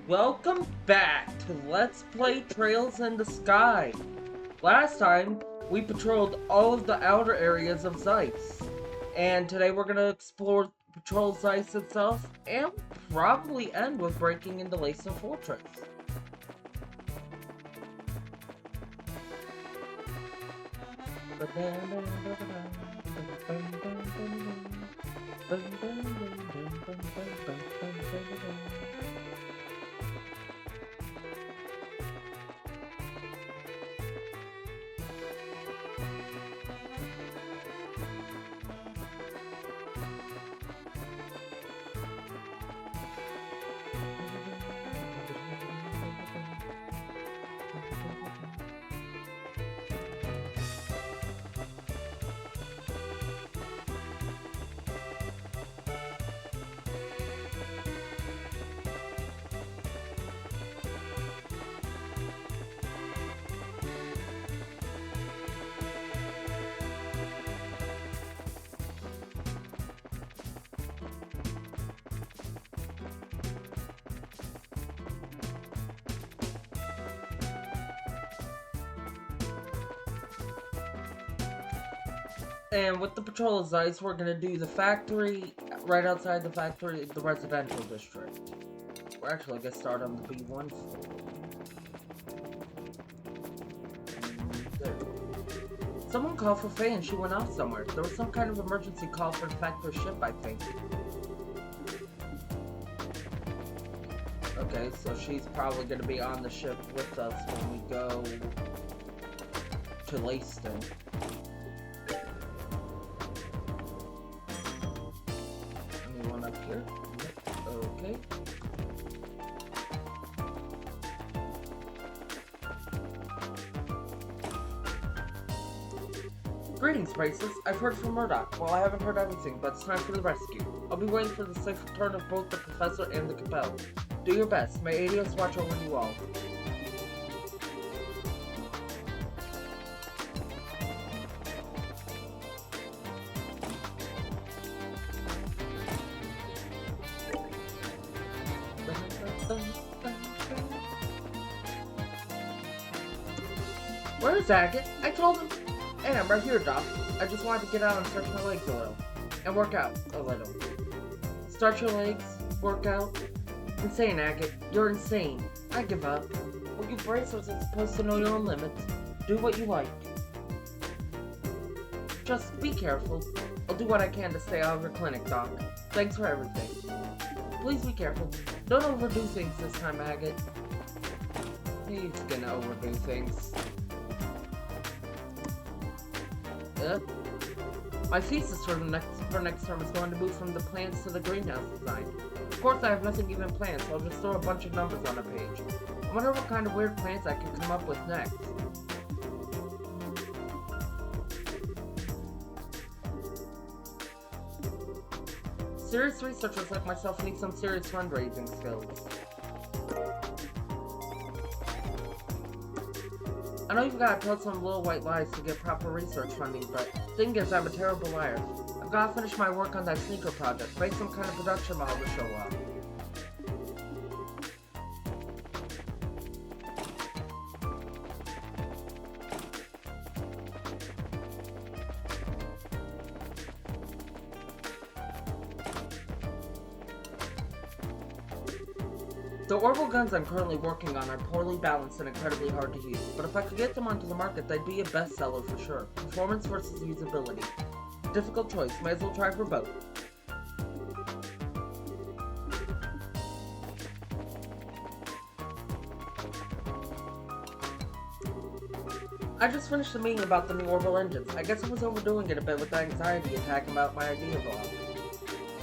Welcome back to Let's Play Trails in the Sky. Last time, we patrolled all of the outer areas of Zeiss. And today we're going to patrol Zeiss itself, and probably end with breaking into Leiston Fortress. And with the patrol of Zeiss, we're gonna do the factory, right outside the factory, the residential district. We're actually gonna start on the B1 floor. There. Someone called for Faye and she went off somewhere. There was some kind of emergency call for the factory ship, I think. Okay, so she's probably gonna be on the ship with us when we go to Leiston. Up here. Okay. Greetings, Braces. I've heard from Murdoch. Well, I haven't heard everything, but it's time for the rescue. I'll be waiting for the safe return of both the Professor and the Capel. Do your best. May Adios watch over you all. Where's Agate? I told him. Hey, I'm right here, Doc. I just wanted to get out and stretch my legs a little. And work out a little. Stretch your legs, work out. Insane, Agate. You're insane. I give up. Well, you bracers are supposed to know your own limits. Do what you like. Just be careful. I'll do what I can to stay out of your clinic, Doc. Thanks for everything. Please be careful. Don't overdo things this time, Agate. He's gonna overdo things. My thesis for next term is going to move from the plants to the greenhouse design. Of course, I have nothing even planned, so I'll just throw a bunch of numbers on a page. I wonder what kind of weird plants I can come up with next. Serious researchers like myself need some serious fundraising skills. I know you've got to tell some little white lies to get proper research funding, but thing is, I'm a terrible liar. I've got to finish my work on that sneaker project, make some kind of production model to show off. The orbital guns I'm currently working on are poorly balanced and incredibly hard to use, but if I could get them onto the market, they'd be a bestseller for sure. Performance versus usability. Difficult choice, might as well try for both. I just finished the meeting about the new orbital engines. I guess I was overdoing it a bit with the anxiety attack about my idea blog.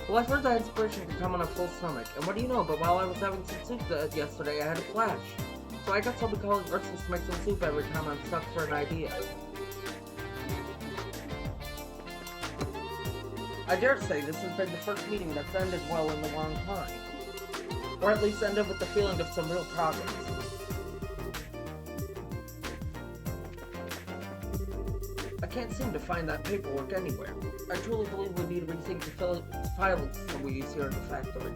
Well, I've heard that inspiration can come on a full stomach, and what do you know, but while I was having some soup yesterday, I had a flash. So I guess I'll be calling Ursus to make some soup every time I'm stuck for an idea. I dare say this has been the first meeting that's ended well in a long time. Or at least ended with the feeling of some real progress. I can't seem to find that paperwork anywhere. I truly believe we need to rethink the filing system we use here in the factory.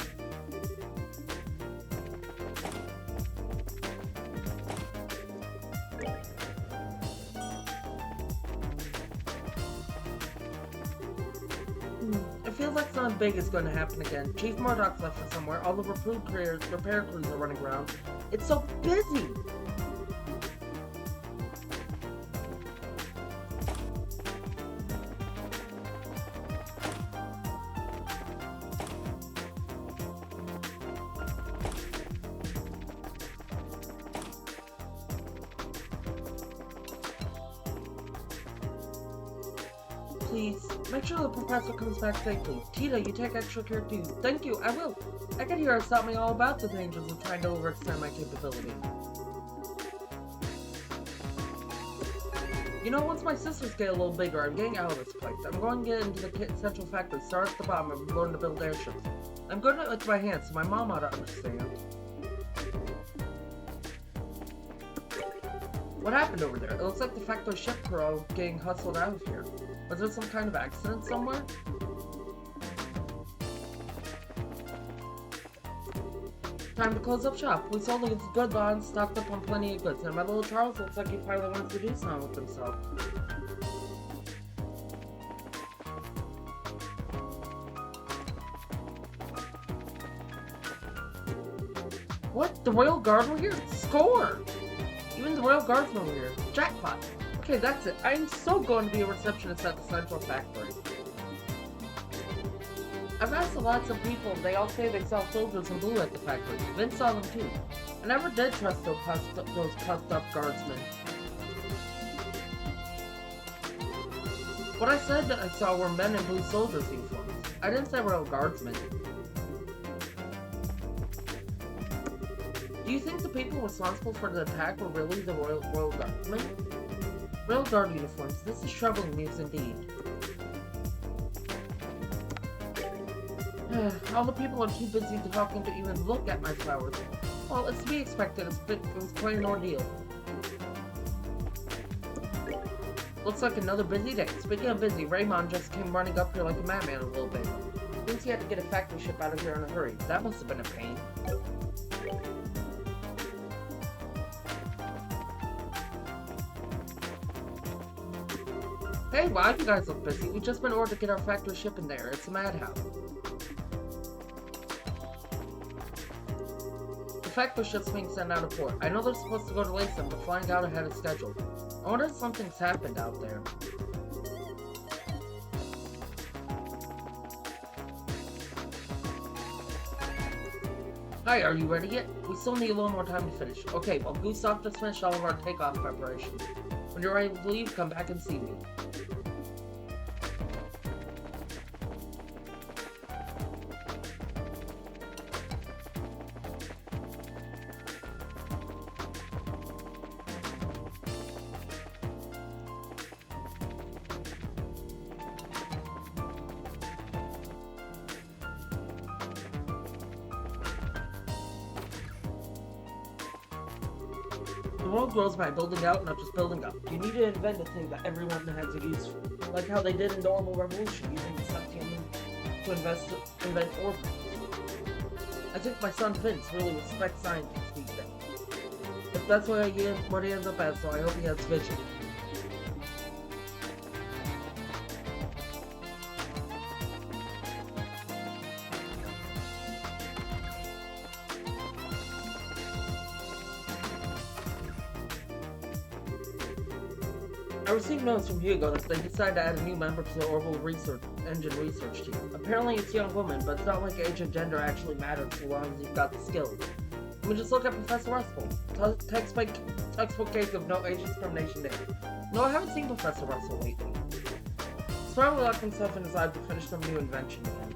something big is going to happen again. Chief Murdoch's left for somewhere. All the repair crews are running around. It's so busy! Please, make sure the professor comes back safely. Tita, you take extra care too. Thank you, I will. I can hear her taught me all about the dangers of trying to overextend my capability. You know, once my sisters get a little bigger, I'm getting out of this place. I'm going to get into the central factory, start at the bottom, and learn to build airships. I'm good at it with my hands, so my mom ought to understand. What happened over there? It looks like the factory ship crew getting hustled out of here. Was there some kind of accident somewhere? Time to close up shop. We sold his good line, stocked up on plenty of goods, and my little Charles looks like he finally wants to do something with himself. What? The Royal Guard were here? Score! Even the Royal Guardsmen were here. Jackpot! Okay, that's it. I'm so going to be a receptionist at the Central Factory. I've asked lots of people, and they all say they saw soldiers in blue at the factory. Vince saw them too. I never did trust those cuffed-up guardsmen. What I said that I saw were men in blue soldiers' uniforms. I didn't say Royal Guardsmen. Do you think the people responsible for the attack were really the Royal Guardsmen? Royal Guard uniforms. This is troubling news indeed. All the people are too busy talking to even look at my flowers. Well, it's to be expected. It was quite an ordeal. Looks like another busy day. Speaking of busy, Raymond just came running up here like a madman a little bit. Seems he had to get a factory ship out of here in a hurry. That must have been a pain. Hey, why do you guys look busy? We've just been ordered to get our factory ship in there. It's a madhouse. The factory ship's being sent out of port. I know they're supposed to go to Leiston, but flying out ahead of schedule. I wonder if something's happened out there. Hi, are you ready yet? We still need a little more time to finish. Okay, well, Gustav just finished all of our takeoff preparations. When you're ready to leave, come back and see me. The world grows by building out, not just building up. You need to invent a thing that everyone has a use for. Like how they did in the Normal Revolution, using the Septium to invent orbits. I think my son Vince really respects scientists these days. If that's what he ends up as, so I hope he has vision. I received notes from Hugo that they decided to add a new member to the Orbital Engine Research Team. Apparently it's a young woman, but it's not like age and gender actually matters so long as you've got the skills. I mean, just look at Professor Russell. Textbook case of no age discrimination there. No, I haven't seen Professor Russell lately. He's probably locked himself in his lab to finish some new invention again.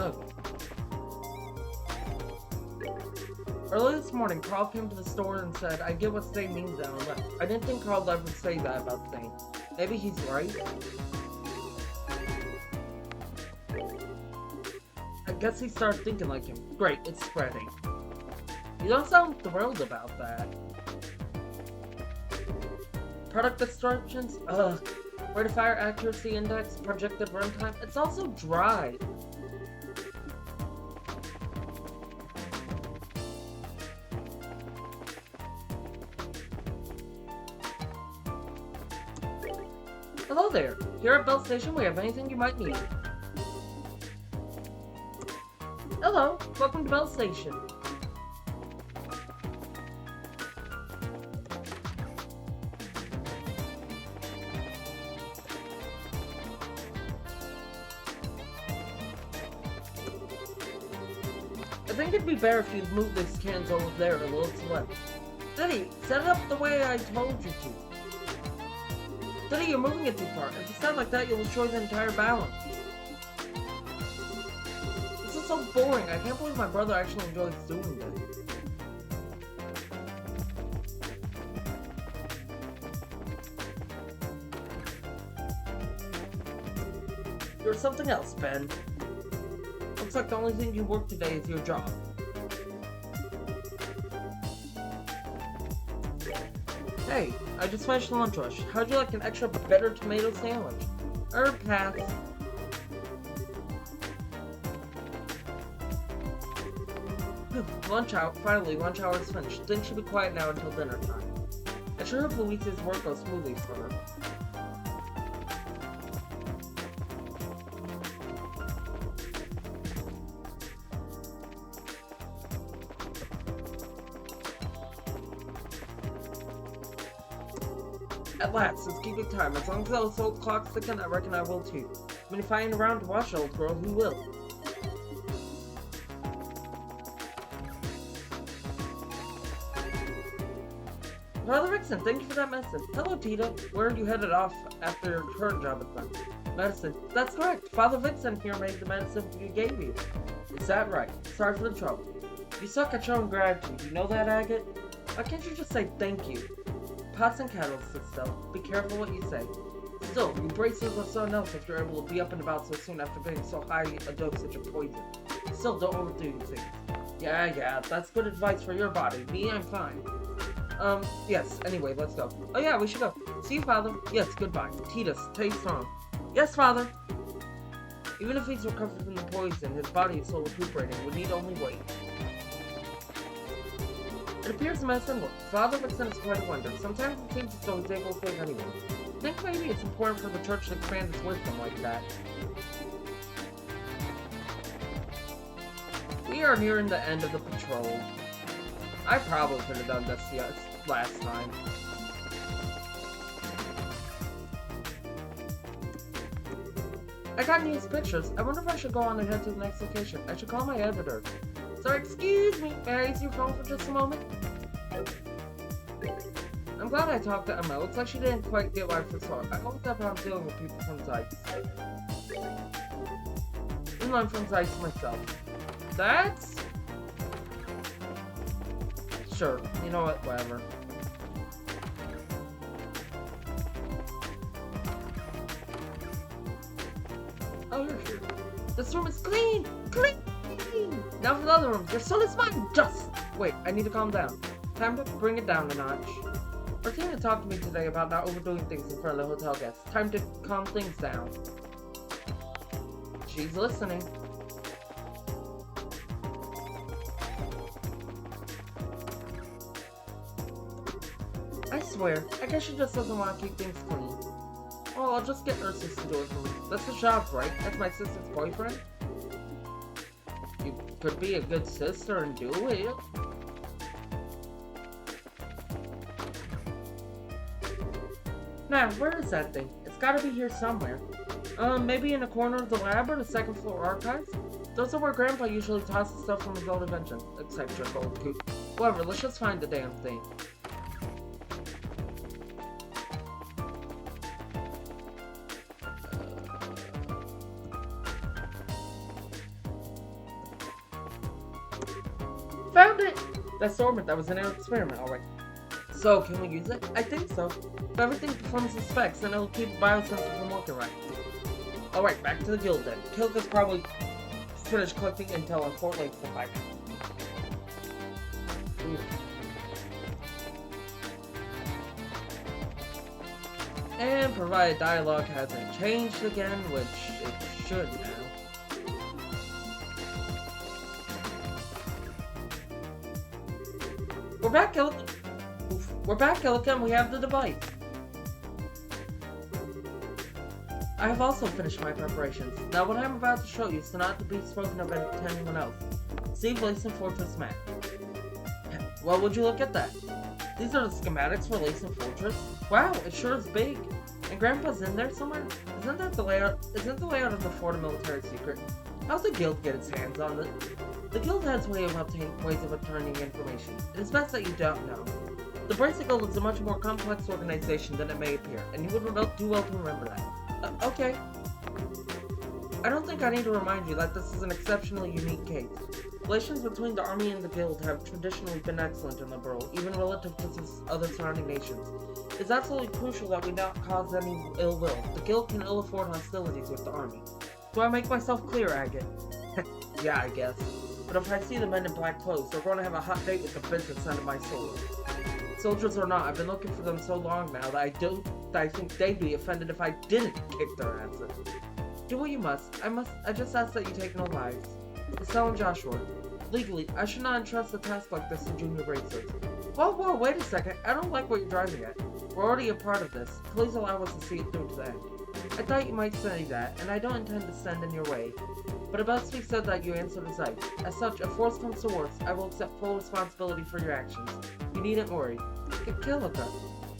Oh. Early this morning, Carl came to the store and said, I get what stay means now and left. I didn't think Carl would ever say that about staying. Maybe he's right. I guess he started thinking like him. Great, it's spreading. You don't sound thrilled about that. Product descriptions? Ugh. Rate of fire accuracy index, projected runtime. It's also dry. Hello there. Here at Bell Station, we have anything you might need. Hello. Welcome to Bell Station. I think it'd be better if you'd move these cans over there a little to left. Diddy, set it up the way I told you to. Diddy, you're moving it too far. If you stand like that, you'll destroy the entire balance. This is so boring. I can't believe my brother actually enjoys doing this. You're something else, Ben. Looks like the only thing you work today is your job. Hey, I just finished the lunch rush. How'd you like an extra better tomato sandwich? Pass. Lunch out. Finally, lunch hour is finished. Things should be quiet now until dinner time. I sure hope Luisa's work goes smoothly for her. At last, it's keeping time. As long as those old clocks ticking, I reckon I will too. I mean, if I ain't around to watch old girl, who will? Father Vixen, thank you for that medicine. Hello, Tita. Where are you headed off after your current job is done? Medicine. That's correct. Father Vixen here made the medicine we gave you. Is that right? Sorry for the trouble. You suck at showing gratitude. You know that, Agate? Why can't you just say thank you? Pots and kettles, Sister. Be careful what you say. Still, you brace yourself with someone else if you're able to be up and about so soon after getting so high a dosage of poison. Still, don't overdo things. Yeah, that's good advice for your body. Me, I'm fine. Yes, anyway, let's go. Oh yeah, we should go. See you, Father. Yes, goodbye. Titus, stay strong. Yes, Father. Even if he's recovered from the poison, his body is still recuperating. We need only wait. It appears the medicine works. Father Vixen is quite a wonder. Sometimes it seems as though he's able to save anyone. I think maybe it's important for the church to expand its wisdom like that. We are nearing the end of the patrol. I probably could have done this last time. I got news pictures. I wonder if I should go on and head to the next location. I should call my editor. Sir, excuse me. May I use your phone for just a moment? I'm glad I talked to Emma. Looks like she didn't quite get what I first thought. I hope that I'm dealing with people from Zeiss. Even though I'm from Zeiss myself. That's... Sure. You know what? Whatever. Oh, you're here. This room is clean! Clean! Now for the other rooms. Your soul is mine! Just! Wait, I need to calm down. Time to bring it down a notch. Martina talked to me today about not overdoing things in front of the hotel guests. Time to calm things down. She's listening. I swear, I guess she just doesn't want to keep things clean. Well, I'll just get Ursus to do it for me. That's the job, right? That's my sister's boyfriend? You could be a good sister and do it. Now, where is that thing? It's gotta be here somewhere. Maybe in a corner of the lab or the second floor archives? Those are where Grandpa usually tosses stuff from his old invention. Except your gold coop. Whatever, let's just find the damn thing. Found it! That's the orbit. That was an experiment, alright. So, can we use it? I think so. If everything performs the specs, then it'll keep biosensor from working right. Alright, back to the guild then. Kilka's probably finish collecting intel on Fort Leiston by now. And provided dialogue hasn't changed again, which it should now. We're back, Gilligan. We have the device. I have also finished my preparations. Now what I'm about to show you is not to be spoken of to anyone else. See Leiston Fortress map. Well, would you look at that? These are the schematics for Leiston Fortress. Wow, it sure is big. And Grandpa's in there somewhere? Isn't the layout of the fort a military secret? How's the guild get its hands on it? The guild has ways of obtaining information. It is best that you don't know. The Bracer Guild is a much more complex organization than it may appear, and you would do well to remember that. Okay. I don't think I need to remind you that this is an exceptionally unique case. Relations between the army and the guild have traditionally been excellent in the world, even relative to other surrounding nations. It's absolutely crucial that we not cause any ill will. The guild can ill afford hostilities with the army. Do I make myself clear, Agate? Yeah, I guess. But if I see the men in black clothes, they're going to have a hot date with the business end of my soul. Soldiers or not, I've been looking for them so long now that I think they'd be offended if I didn't kick their asses. Do what you must. I just ask that you take no lives. Estelle and Joshua. Legally, I should not entrust a task like this to junior racers. Whoa, wait a second. I don't like what you're driving at. We're already a part of this. Please allow us to see it through to the end. I thought you might say that, and I don't intend to stand in your way. But it best be said that you answer to Zeiss. As such, if force comes to worse, I will accept full responsibility for your actions. You needn't worry. Kilika.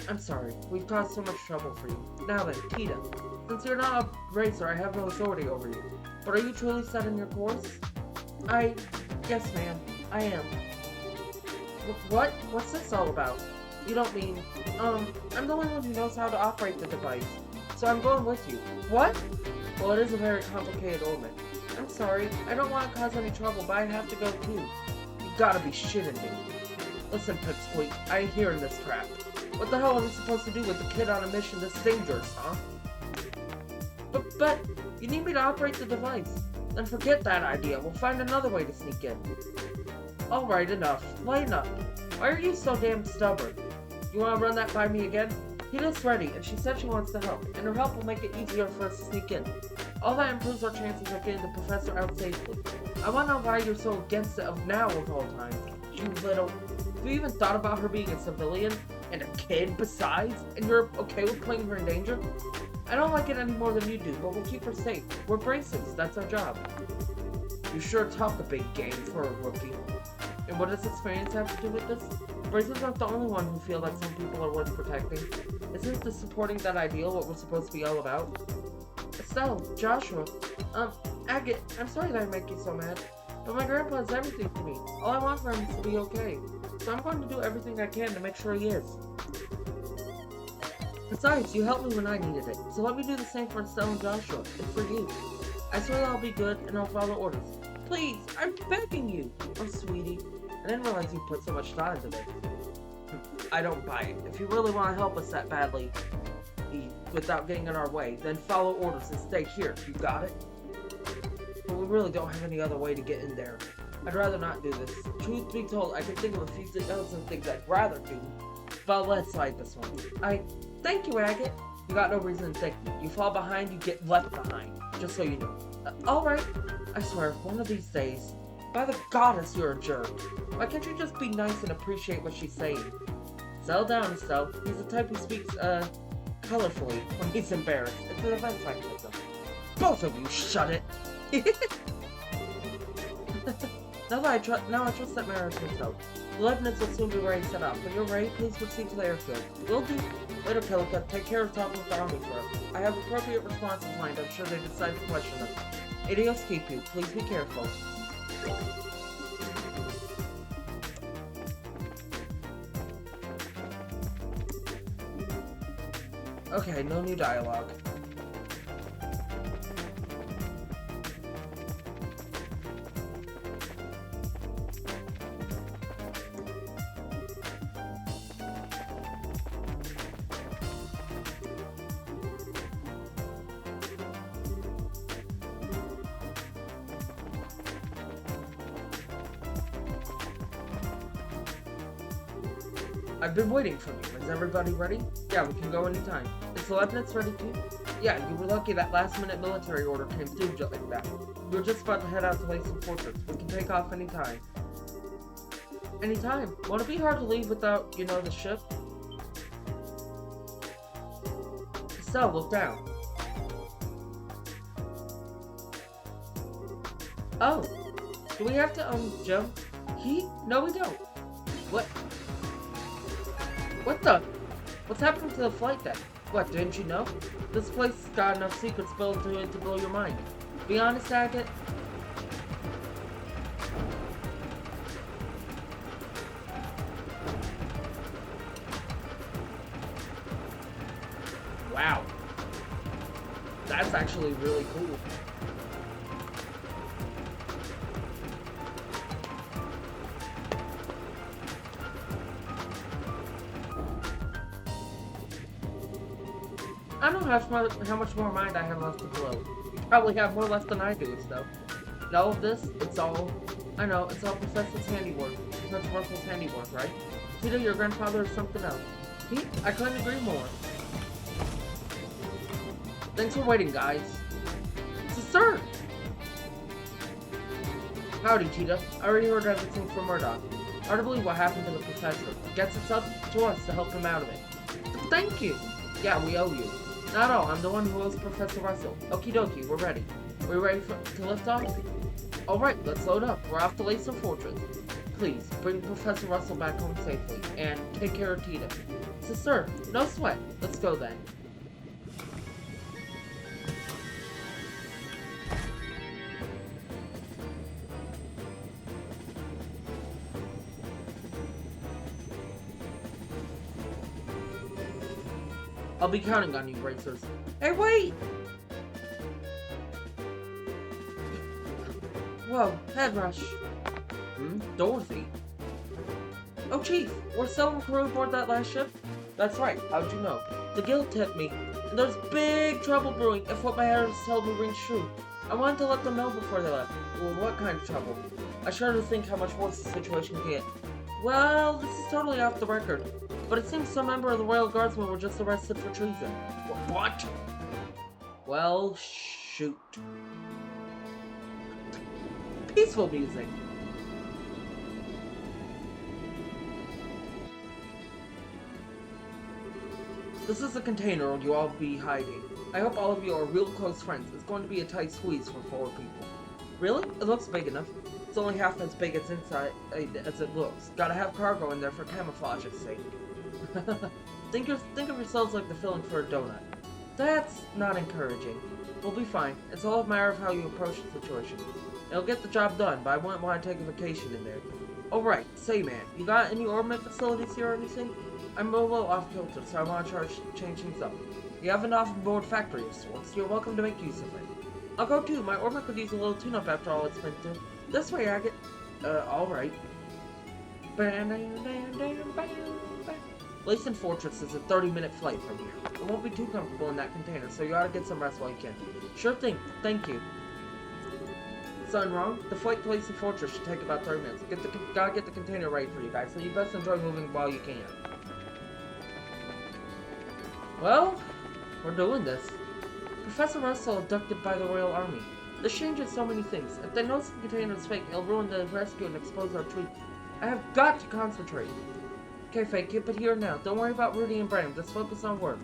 I'm sorry. We've caused so much trouble for you. Now then, Tita. Since you're not a racer, I have no authority over you. But are you truly set in your course? Yes, ma'am. I am. What? What's this all about? You don't mean... I'm the only one who knows how to operate the device. So I'm going with you. What? Well, it is a very complicated omen. I'm sorry. I don't want to cause any trouble, but I have to go too. You gotta be shitting me. Listen, Pipsqueak, I ain't hearing this crap. What the hell are we supposed to do with a kid on a mission this dangerous, huh? But, you need me to operate the device. Then forget that idea. We'll find another way to sneak in. Alright, enough. Lighten up. Why are you so damn stubborn? You want to run that by me again? Tita's ready, and she said she wants to help, and her help will make it easier for us to sneak in. All that improves our chances of getting the professor out safely. I want to know why you're so against it now of all times. You little... Have you even thought about her being a civilian? And a kid besides? And you're okay with putting her in danger? I don't like it any more than you do, but we'll keep her safe. We're braces, that's our job. You sure talk a big game for a rookie. And what does experience have to do with this? Braces aren't the only one who feel that some people are worth protecting. Isn't the supporting that ideal what we're supposed to be all about? Estelle, Joshua, Agate, I'm sorry that I make you so mad, but my grandpa is everything to me. All I want for him is to be okay. So I'm going to do everything I can to make sure he is. Besides, you helped me when I needed it, so let me do the same for Estelle and Joshua. It's for you. I swear I'll be good and I'll follow orders. Please, I'm begging you. Oh, sweetie. I didn't realize you put so much thought into this. I don't buy it. If you really want to help us that badly, without getting in our way, then follow orders and stay here. You got it? But we really don't have any other way to get in there. I'd rather not do this. Truth be told, I can think of a few dozen things I'd rather do. But let's slide this one. Thank you, Agate. You got no reason to thank me. You fall behind, you get left behind. Just so you know. Alright. I swear, one of these days... By the goddess, you're a jerk. Why can't you just be nice and appreciate what she's saying? Settle down, Estelle. He's the type who speaks, colorfully when he's embarrassed. It's an defense mechanism. Both of you, shut it! Now I trust that Mara can help. The lieutenants will soon be ready to set up. When you're ready, please proceed to the airfield. Will do. Later, Kilika. Take care of talking with the army for us. I have appropriate responses lined. I'm sure they decide to question us. Adios keep you. Please be careful. Okay, no new dialogue. I've been waiting for you. Is everybody ready? Yeah, we can go anytime. Is the Leibniz ready too? Yeah, you were lucky that last-minute military order came through just like that. We were just about to head out to Leiston Fortress. We can take off anytime. Anytime? Won't it be hard to leave without, the ship? Estelle, look down. Oh. Do we have to, jump? No, we don't. What? What the? What's happening to the flight deck? What, didn't you know? This place has got enough secrets built into it to blow your mind. Be honest, Agate. Wow. That's actually really cool. I don't know how much more mind I have left to blow. You probably have more left than I do, though. And all of this, it's all Professor's handiwork. Professor Russell's handiwork, right? Tita, your grandfather is something else. I couldn't agree more. Thanks for waiting, guys. Sir! Howdy, Tita. I already heard everything from Murdoch. Hard to believe what happened to the professor. Guess it's up to us to help him out of it. Thank you! Yeah, we owe you. Not all, I'm the one who owes Professor Russell. Okie dokie, we're ready. We ready to lift off? Alright, let's load up. We're off to Leiston Fortress. Please, bring Professor Russell back home safely, and take care of Tita. Sir, no sweat. Let's go then. I'll be counting on you, racers. Hey, wait! Whoa, head rush. Dorothy? Oh, Chief, we're still in crew aboard that last ship? That's right, how'd you know? The guild tipped me, and there's big trouble brewing if what my elders told me rings true. I wanted to let them know before they left. Well, what kind of trouble? I shudder to think how much worse the situation can get. Well, this is totally off the record, but it seems some member of the Royal Guardsmen were just arrested for treason. What? Well, shoot. Peaceful music. This is the container you'll all be hiding. I hope all of you are real close friends. It's going to be a tight squeeze for 4 people. Really? It looks big enough. It's only half as big as inside as it looks. Gotta have cargo in there for camouflage's sake. Think of yourselves like the filling for a donut. That's not encouraging. We'll be fine. It's all a matter of how you approach the situation. It'll get the job done, but I wouldn't want to take a vacation in there. Alright, say man, you got any orbit facilities here or anything? I'm a little off kilter, so I want to change things up. You have an off-board factory of sorts. You're welcome to make use of it. I'll go too. My orbit could use a little tune-up after all it's been through. This way, Agate. Alright. Leiston Fortress is a 30-minute flight from here. It won't be too comfortable in that container, so you ought to get some rest while you can. Sure thing. Thank you. Something wrong? The flight to Leiston Fortress should take about 30 minutes. Gotta get the container ready for you guys, so you best enjoy moving while you can. Well, we're doing this. Professor Russell abducted by the Royal Army. This changes so many things. If they notice the container is fake, it'll ruin the rescue and expose our truth. I have got to concentrate. Okay, Fake, keep it here now. Don't worry about Rudy and Bram. Just focus on work.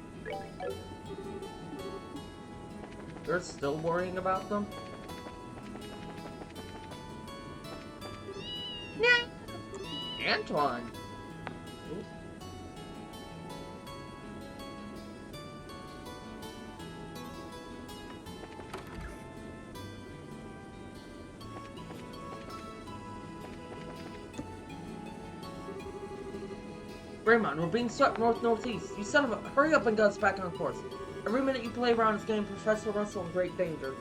You're still worrying about them? Nah. Antoine. Ooh. Raymond, we're being swept north-northeast. You son of a... Hurry up and get us back on course. Every minute you play around is getting Professor Russell in great danger.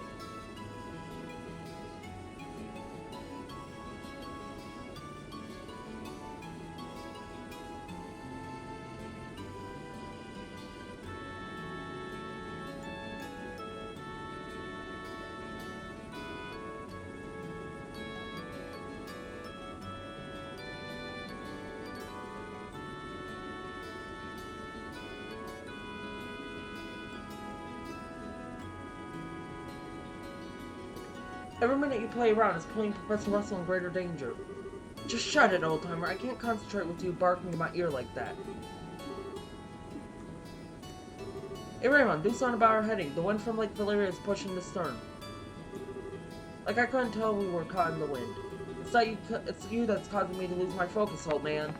Every minute you play around is putting Professor Russell in greater danger. Just shut it, old-timer. I can't concentrate with you barking in my ear like that. Hey, Raymond, do something about our heading. The wind from Lake Valeria is pushing the stern. Like I couldn't tell we were caught in the wind. It's you that's causing me to lose my focus, old man.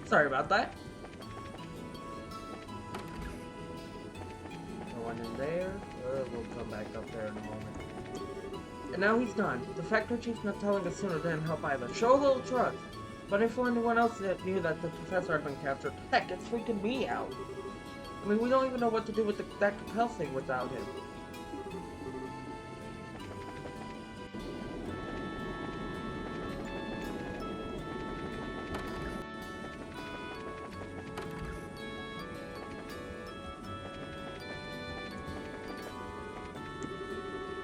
Sorry about that. No one in there. We'll come back up there in a moment. And now he's gone. The factory chief not telling us sooner didn't help either. Show a little trust. But if anyone else that knew that the professor had been captured, heck, it's freaking me out. I mean, we don't even know what to do with that Capel thing without him.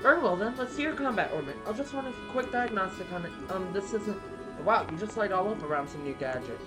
Very well then, let's see your combat orbit. I'll just run a quick diagnostic on it. This isn't... Wow, you just light all up around some new gadget.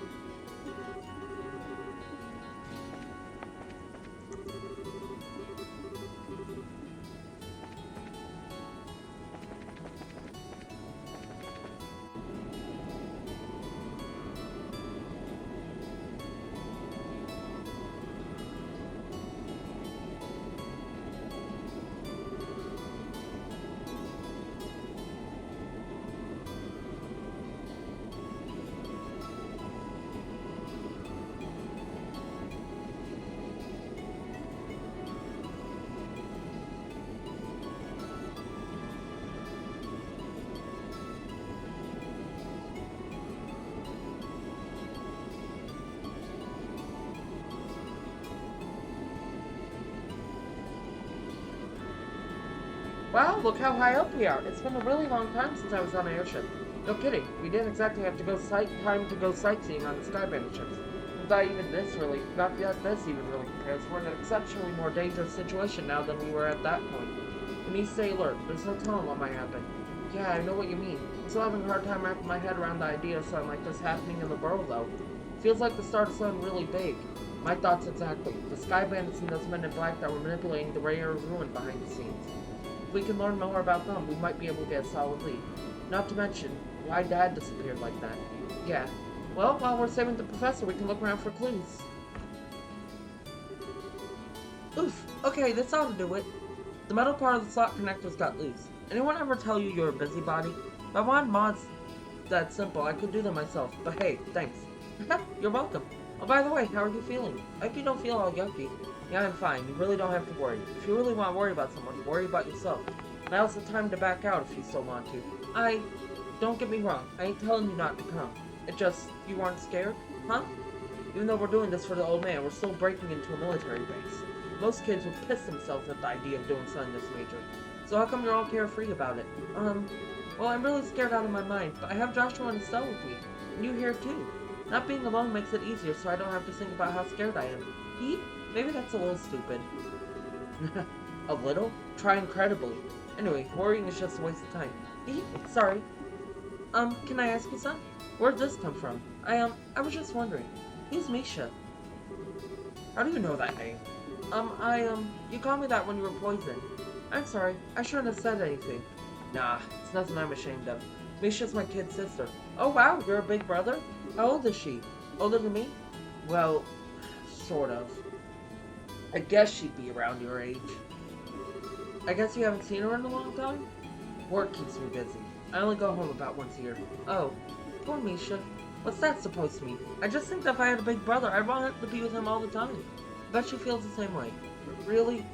Wow, look how high up we are. It's been a really long time since I was on an airship. No kidding, we didn't exactly have to go sightseeing on the Skyband ships. Not even this really compares. We're in an exceptionally more dangerous situation now than we were at that point. We need to stay alert. There's no telling what might happen. Yeah, I know what you mean. I'm still having a hard time wrapping my head around the idea of something like this happening in the borough, though. Feels like the star's something really big. My thoughts exactly. The Sky Bandits and those men in black that were manipulating the rare ruin behind the scenes. If we can learn more about them, we might be able to get a solid lead. Not to mention, why Dad disappeared like that. Yeah. Well, while we're saving the professor, we can look around for clues. Oof. Okay, this ought to do it. The metal part of the slot connectors got loose. Anyone ever tell you you're a busybody? If I wanted mods that simple, I could do them myself. But hey, thanks. You're welcome. Oh, by the way, how are you feeling? I hope you don't feel all yucky. Yeah, I'm fine. You really don't have to worry. If you really want to worry about someone, worry about yourself. Now's the time to back out if you still want to. Don't get me wrong. I ain't telling you not to come. It just, you aren't scared? Huh? Even though we're doing this for the old man, we're still breaking into a military base. Most kids would piss themselves at the idea of doing something this major. So how come you're all carefree about it? Well, I'm really scared out of my mind, but I have Joshua and Estelle with me. And you here too. Not being alone makes it easier so I don't have to think about how scared I am. Maybe that's a little stupid. A little? Try incredibly. Anyway, worrying is just a waste of time. Sorry. Can I ask you something? Where'd this come from? I was just wondering. Who's Misha? How do you know that name? You called me that when you were poisoned. I'm sorry. I shouldn't have said anything. Nah, it's nothing I'm ashamed of. Misha's my kid sister. Oh wow, you're a big brother? How old is she? Older than me? Well, sort of. I guess she'd be around your age. I guess you haven't seen her in a long time? Work keeps me busy. I only go home about once a year. Oh, poor Misha. What's that supposed to mean? I just think that if I had a big brother, I'd want to be with him all the time. Bet she feels the same way. Really?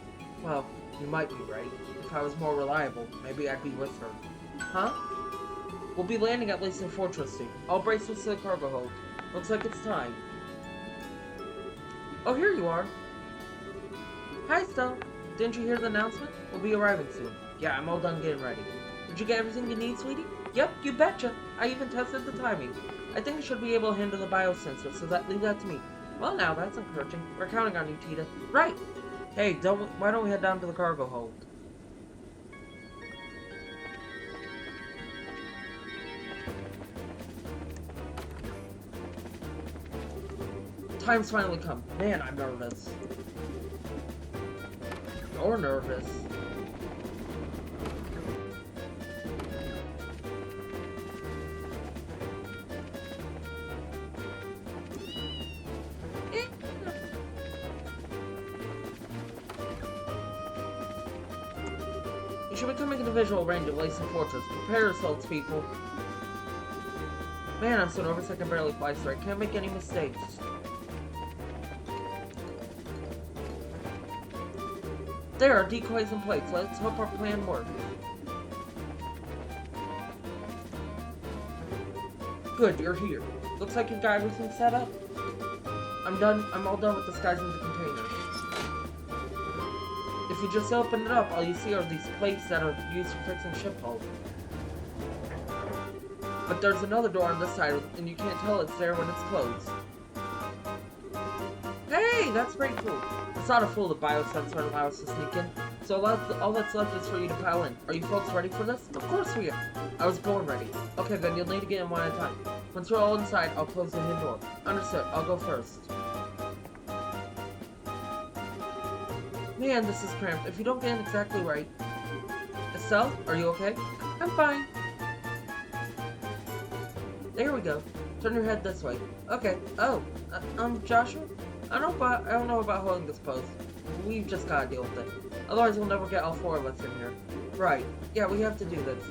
Well, you might be right. If I was more reliable, maybe I'd be with her. Huh? We'll be landing at Leiston Fortress soon. All bracelets to the cargo hold. Looks like it's time. Oh, here you are. Hi, Stella. Didn't you hear the announcement? We'll be arriving soon. Yeah, I'm all done getting ready. Did you get everything you need, sweetie? Yep, you betcha. I even tested the timing. I think I should be able to handle the biosensor, so leave that to me. Well, now, that's encouraging. We're counting on you, Tita. Right. Hey, why don't we head down to the cargo hold? Time's finally come. Man, I'm nervous. You're nervous. You should be coming in the visual range of Leiston Fortress. Prepare yourselves, people. Man, I'm so nervous I can barely fly straight. Can't make any mistakes. There are decoys in place. Let's hope our plan works. Good, you're here. Looks like you've got everything set up. I'm all done with disguising the container. If you just open it up, all you see are these plates that are used for fixing ship hulls. But there's another door on this side, and you can't tell it's there when it's closed. Hey, that's pretty cool. It's not a fool the biosensor and allow us to sneak in, so all that's left is for you to pile in. Are you folks ready for this? Of course we are. I was born ready. Okay, then you'll need to get in one at a time. Once you're all inside, I'll close the hidden door. Understood. I'll go first. Man, this is cramped. If you don't get in exactly right... Estelle, are you okay? I'm fine. There we go. Turn your head this way. Okay. Oh, Joshua? I don't know about holding this pose. We've just gotta deal with it. Otherwise, we'll never get all four of us in here. Right. Yeah, we have to do this.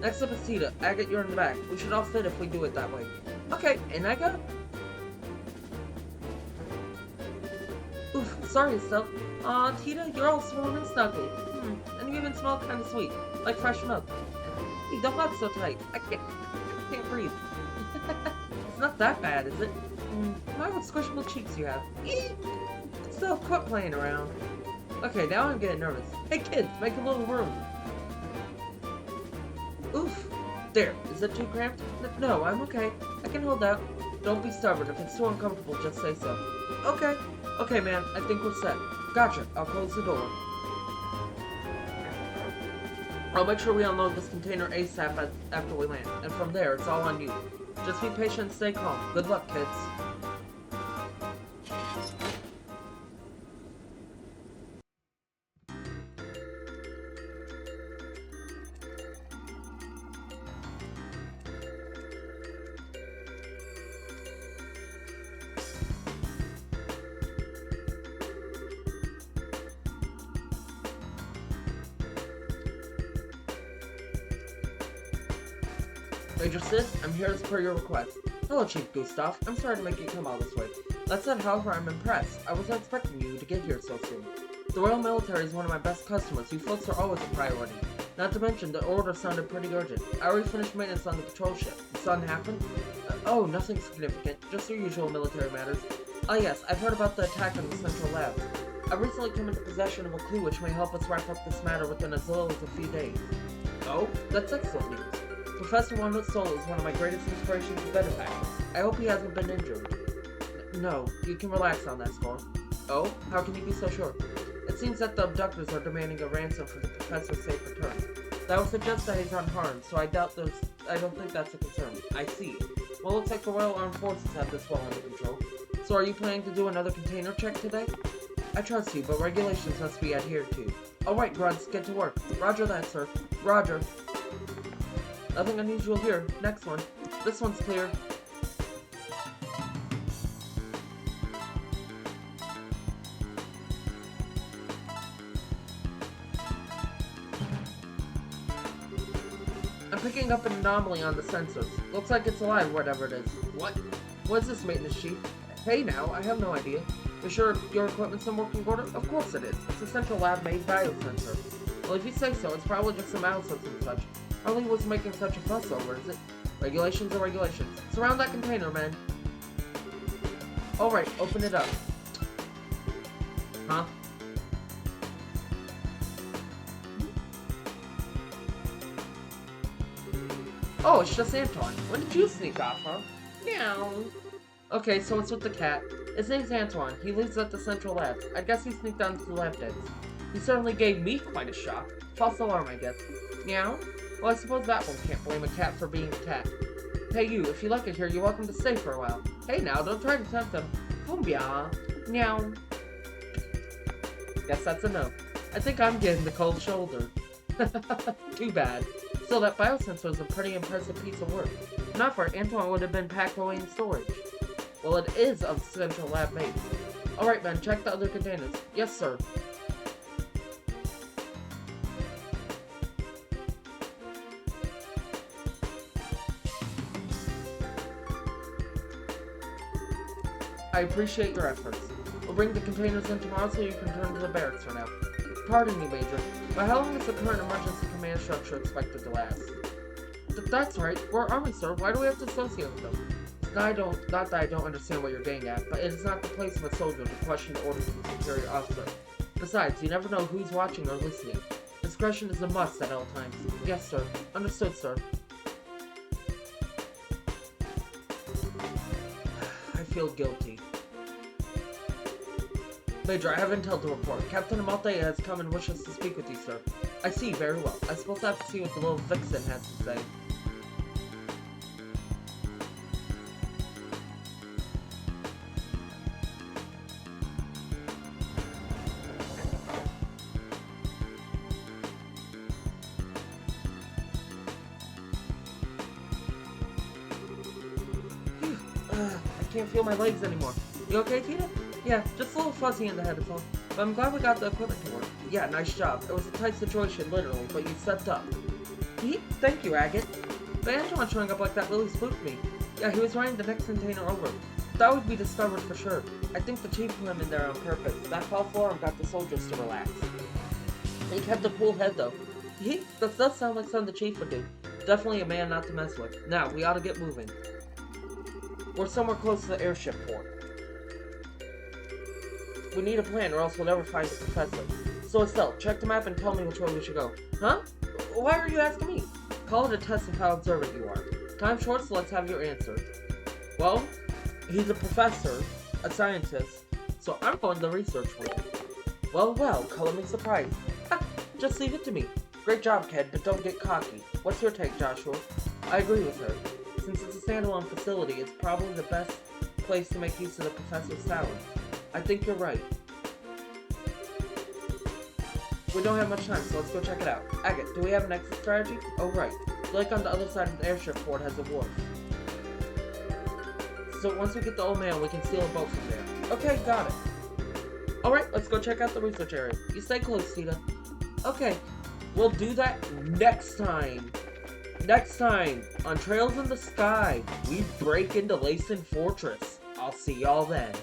Next up is Tita. Agate, you're in the back. We should all fit if we do it that way. Okay, and I go. Oof, sorry, Estelle. Aw, Tita, you're all swollen and snuggly. And you even smell kind of sweet, like fresh milk. Hey, don't lock so tight. I can't breathe. It's not that bad, is it? My, what squishable cheeks you have. Still, quit playing around. Okay, now I'm getting nervous. Hey kids, make a little room. Oof. There, is it too cramped? No, I'm okay. I can hold out. Don't be stubborn. If it's too uncomfortable, just say so. Okay. Okay, man, I think we're set. Gotcha. I'll close the door. I'll make sure we unload this container ASAP after we land. And from there, it's all on you. Just be patient and stay calm. Good luck, kids. Major Sid, I'm here as per your request. Hello, Chief Gustav. I'm sorry to make you come all this way. That said, however, I'm impressed. I wasn't expecting you to get here so soon. The Royal Military is one of my best customers. You folks are always a priority. Not to mention, the order sounded pretty urgent. I already finished maintenance on the patrol ship. The sun happened? Oh, nothing significant. Just your usual military matters. Oh yes, I've heard about the attack on the central lab. I recently come into possession of a clue which may help us wrap up this matter within as little as a few days. Oh, that's excellent news. Professor Walnut Soul is one of my greatest inspirations and benefactors. I hope he hasn't been injured. No, you can relax on that score. Oh? How can you be so sure? It seems that the abductors are demanding a ransom for the professor's safe return. That would suggest that he's unharmed, so I don't think that's a concern. I see. Well, looks like the Royal Armed Forces have this well under control. So are you planning to do another container check today? I trust you, but regulations must be adhered to. Alright, grunts, get to work. Roger that, sir. Roger. Nothing unusual here. Next one. This one's clear. I'm picking up an anomaly on the sensors. Looks like it's alive, whatever it is. What? What is this, maintenance chief? Hey now, I have no idea. You sure your equipment's in working order? Of course it is. It's a central lab-made biosensor. Well, if you say so, it's probably just some outsourcing and such. Hardly was making such a fuss over, is it? Regulations are regulations. Surround that container, man. Alright, open it up. Huh? Oh, it's just Antoine. When did you sneak off, huh? Meow. Okay, so it's with the cat. His name's Antoine. He lives at the central labs. I guess he sneaked onto the lab decks. He certainly gave me quite a shock. False alarm, I guess. Meow? Well, I suppose that one can't blame a cat for being a cat. Hey you, if you like it here, you're welcome to stay for a while. Hey now, don't try to tempt him. Fumbia. Meow. Guess that's a no. I think I'm getting the cold shoulder. Too bad. Still, that biosensor is a pretty impressive piece of work. If not for it, Antoine would have been packed away in storage. Well, it is of central lab made. Alright, man, check the other containers. Yes, sir. I appreciate your efforts. We'll bring the containers in tomorrow so you can return to the barracks for now. Pardon me, Major, but how long is the current emergency command structure expected to last? That's right. We're Army, sir. Why do we have to associate with them? Not that I don't understand what you're getting at, but it is not the place of a soldier to question the orders of the superior officer. Besides, you never know who's watching or listening. Discretion is a must at all times. Yes, sir. Understood, sir. I feel guilty. Major, I have intel to report. Captain Amalte has come and wishes to speak with you, sir. I see, very well. I suppose I have to see what the little vixen has to say. I can't feel my legs anymore. You okay, Tina? Yeah, just a little fuzzy in the head is all. But I'm glad we got the equipment to work. Yeah, nice job. It was a tight situation, literally, but you stepped up. Thank you, Agate. But Antoine showing up like that really spooked me. Yeah, he was running the next container over. That would be discovered for sure. I think the chief put him in there on purpose. That false alarm got the soldiers to relax. He kept a cool head, though. That does sound like something the chief would do. Definitely a man not to mess with. Now, we ought to get moving. We're somewhere close to the airship port. We need a plan or else we'll never find the professor. So Estelle, check the map and tell me which way we should go. Huh? Why are you asking me? Call it a test of how observant you are. Time's short, so let's have your answer. Well, he's a professor, a scientist, so I'm going the research wing. Well, color me surprised. Just leave it to me. Great job, kid, but don't get cocky. What's your take, Joshua? I agree with her. Since it's a standalone facility, it's probably the best place to make use of the professor's talents. I think you're right. We don't have much time, so let's go check it out. Agate, do we have an exit strategy? Oh, right. The lake on the other side of the airship port has a wharf. So once we get the old man, we can steal a boat from there. Okay, got it. Alright, let's go check out the research area. You stay close, Tita. Okay, we'll do that next time. Next time, on Trails in the Sky, we break into Leiston Fortress. I'll see y'all then.